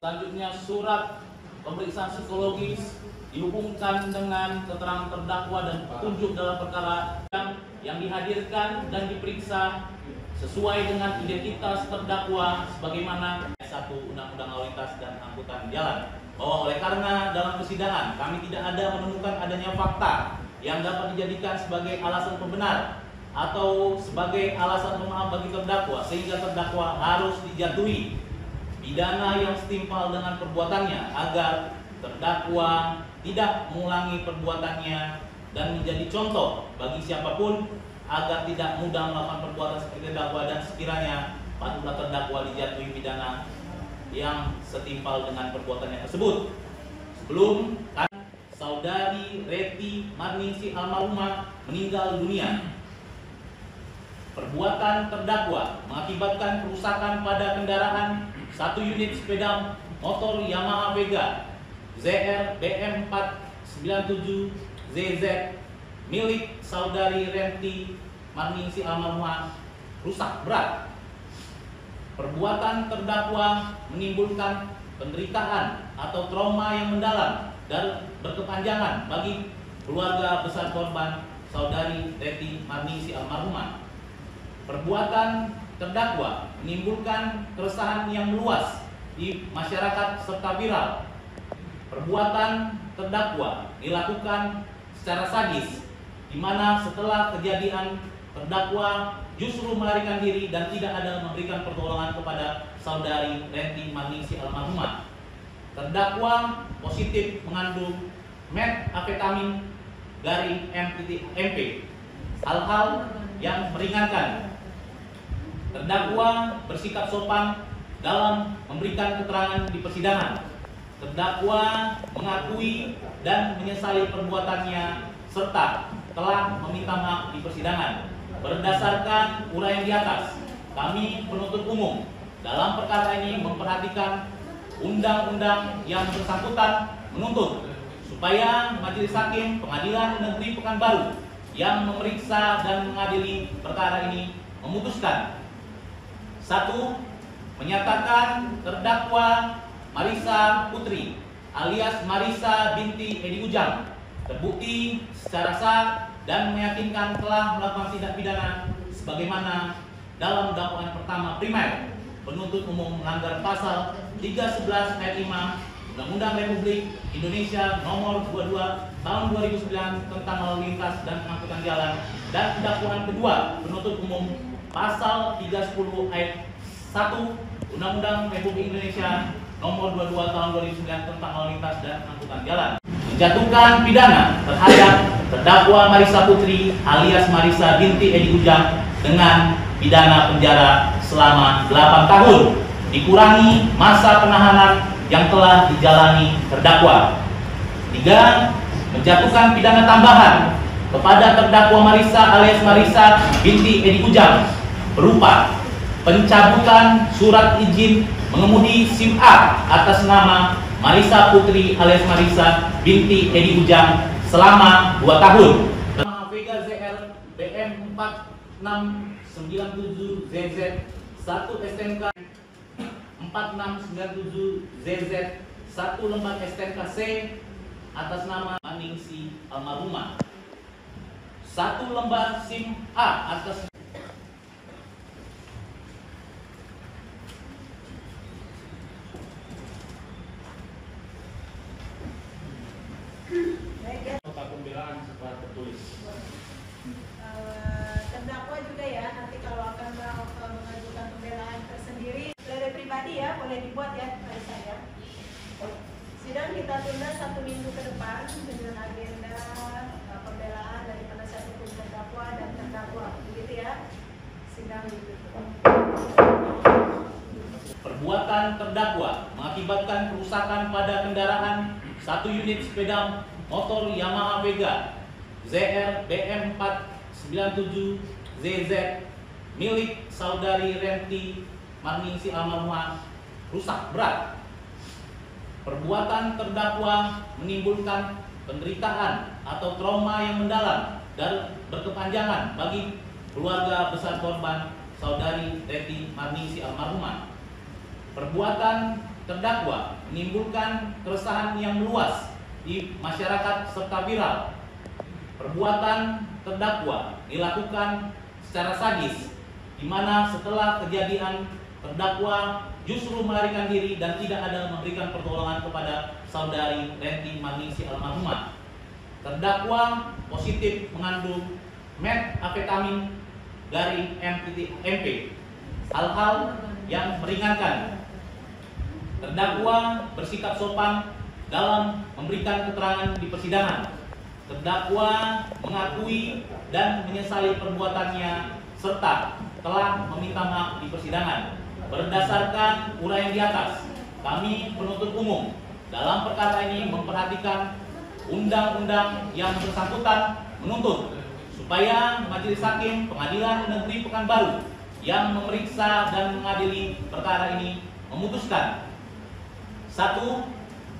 Selanjutnya surat pemeriksaan psikologis dihubungkan dengan keterangan terdakwa dan petunjuk dalam perkara yang dihadirkan dan diperiksa sesuai dengan identitas terdakwa sebagaimana 1 Undang-Undang Lalu Lintas dan Angkutan Jalan. Bahwa oleh karena dalam persidangan kami tidak ada menemukan adanya fakta yang dapat dijadikan sebagai alasan pembenar atau sebagai alasan pemaaf bagi terdakwa, sehingga terdakwa harus dijatuhi pidana yang setimpal dengan perbuatannya agar terdakwa tidak mengulangi perbuatannya dan menjadi contoh bagi siapapun agar tidak mudah melakukan perbuatan seperti terdakwa, dan sekiranya patutlah terdakwa dijatuhi pidana yang setimpal dengan perbuatannya tersebut. Sebelum saudari Reti Marningsi almarhumah meninggal dunia, perbuatan terdakwa mengakibatkan kerusakan pada kendaraan 1 unit sepeda motor Yamaha Vega ZR BM 497 ZZ milik saudari Reti Marningsi almarhumah rusak berat. Perbuatan terdakwa menimbulkan penderitaan atau trauma yang mendalam dan berkepanjangan bagi keluarga besar korban saudari Reti Marningsi almarhumah. Perbuatan terdakwa menimbulkan keresahan yang meluas di masyarakat serta viral. Perbuatan terdakwa dilakukan secara sadis, di mana setelah kejadian terdakwa justru melarikan diri dan tidak ada memberikan pertolongan kepada saudari Reti Marningsi almarhumah. Terdakwa positif mengandung metafetamin garing MP, hal-hal yang meringankan. Terdakwa bersikap sopan dalam memberikan keterangan di persidangan. Terdakwa mengakui dan menyesali perbuatannya serta telah meminta maaf di persidangan. Berdasarkan uraian di atas, kami penuntut umum dalam perkara ini memperhatikan undang-undang yang bersangkutan, menuntut supaya Majelis Hakim Pengadilan Negeri Pekanbaru yang memeriksa dan mengadili perkara ini memutuskan: 1. Menyatakan terdakwa Marisa Putri alias Marisa binti Edi Ujang terbukti secara sah dan meyakinkan telah melakukan tindak pidana sebagaimana dalam dakwaan pertama primer. Penuntut umum melanggar pasal 311 ayat 5 Undang-Undang Republik Indonesia Nomor 22 Tahun 2009 tentang Lalu Lintas dan Angkutan Jalan, dan dakwaan kedua penuntut umum pasal 310 ayat 1 Undang-Undang Republik Indonesia Nomor 22 Tahun 2009 tentang Lalu Lintas dan Angkutan Jalan, menjatuhkan pidana terhadap terdakwa Marisa Putri alias Marisa binti Edi Ujang dengan pidana penjara selama 8 tahun dikurangi masa penahanan yang telah dijalani terdakwa. 3. Menjatuhkan pidana tambahan kepada terdakwa Marisa alias Marisa binti Edi Ujang berupa pencabutan surat izin mengemudi SIM A atas nama Marisa Putri alias Marisa binti Edi Ujang selama 2 tahun. Vega ZR BM 4697 ZZ 1 STNK 4697 ZZ 1 lembar STNK C atas nama Marningsi almarhumah. 1 lembar SIM A atas nota pembelaan secara tertulis. Terdakwa juga ya, nanti kalau akan mengajukan pembelaan tersendiri dari pribadi ya, boleh dibuat ya dari saya. Sidang kita tunda 1 minggu ke depan dengan agenda pembelaan dari penasihat hukum terdakwa dan terdakwa, begitu ya. Sidang ditutup. Perbuatan terdakwa mengakibatkan kerusakan pada kendaraan 1 unit sepeda motor Yamaha Vega ZR BM 497 ZZ milik saudari Reti Marningsi almarhumah rusak berat. Perbuatan terdakwa menimbulkan penderitaan atau trauma yang mendalam dan berkepanjangan bagi keluarga besar korban saudari Reti Marningsi almarhumah. Perbuatan terdakwa menimbulkan keresahan yang meluas di masyarakat serta viral. Perbuatan terdakwa dilakukan secara sadis, di mana setelah kejadian terdakwa justru melarikan diri dan tidak ada memberikan pertolongan kepada saudari Renti Maningsi almarhumah. Terdakwa positif mengandung metafetamin dari MP, hal-hal yang meringankan. Terdakwa bersikap sopan dalam memberikan keterangan di persidangan. Terdakwa mengakui dan menyesali perbuatannya serta telah meminta maaf di persidangan. Berdasarkan uraian di atas, kami penuntut umum dalam perkara ini memperhatikan undang-undang yang bersangkutan, menuntut supaya Majelis Hakim Pengadilan Negeri Pekanbaru yang memeriksa dan mengadili perkara ini memutuskan: 1.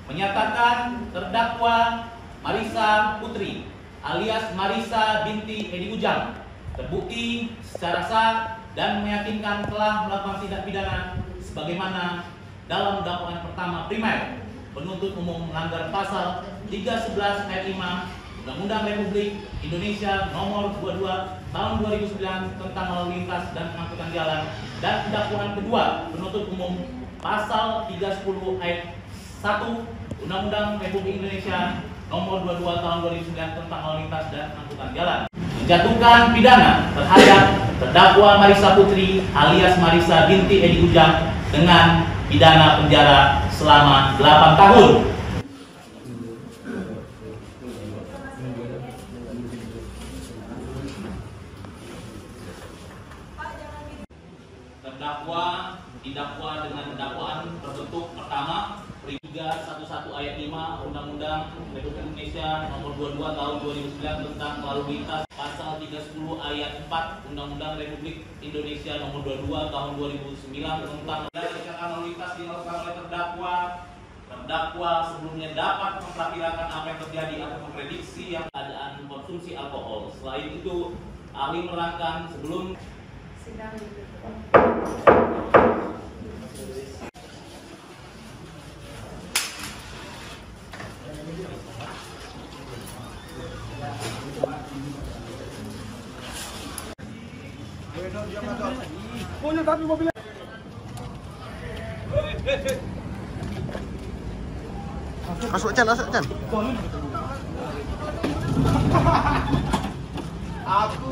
Menyatakan terdakwa Marissa Putri alias Marissa binti Edi Ujang terbukti secara sah dan meyakinkan telah melakukan tindak pidana sebagaimana dalam dakwaan pertama primer. Penuntut umum melanggar pasal 311 ayat 5 Undang-Undang Republik Indonesia Nomor 22 Tahun 2009 tentang lalu lintas dan angkutan jalan, dan dakwaan kedua penuntut umum pasal 310 ayat 1 Undang-Undang Republik Indonesia Nomor 22 Tahun 2009 tentang lalu lintas dan angkutan jalan, menjatuhkan pidana terhadap terdakwa Marissa Putri alias Marissa binti Edi Ujang dengan pidana penjara selama 8 tahun. Terdakwa didakwa dengan dakwaan terbentuk pertama 311 ayat 5 Undang-Undang Republik Indonesia Nomor 22 Tahun 2009 tentang lalu lintas, pasal 310 ayat 4 Undang-Undang Republik Indonesia Nomor 22 Tahun 2009 tentang kecelakaan lalu lintas dilakukan oleh terdakwa. Terdakwa sebelumnya dapat memperkirakan apa yang terjadi atau memprediksi yang keadaan konsumsi alkohol. Selain itu, ahli menerangkan sebelum Sidang ditutup. Punya tapi mobilnya. Masuk Chan. Aku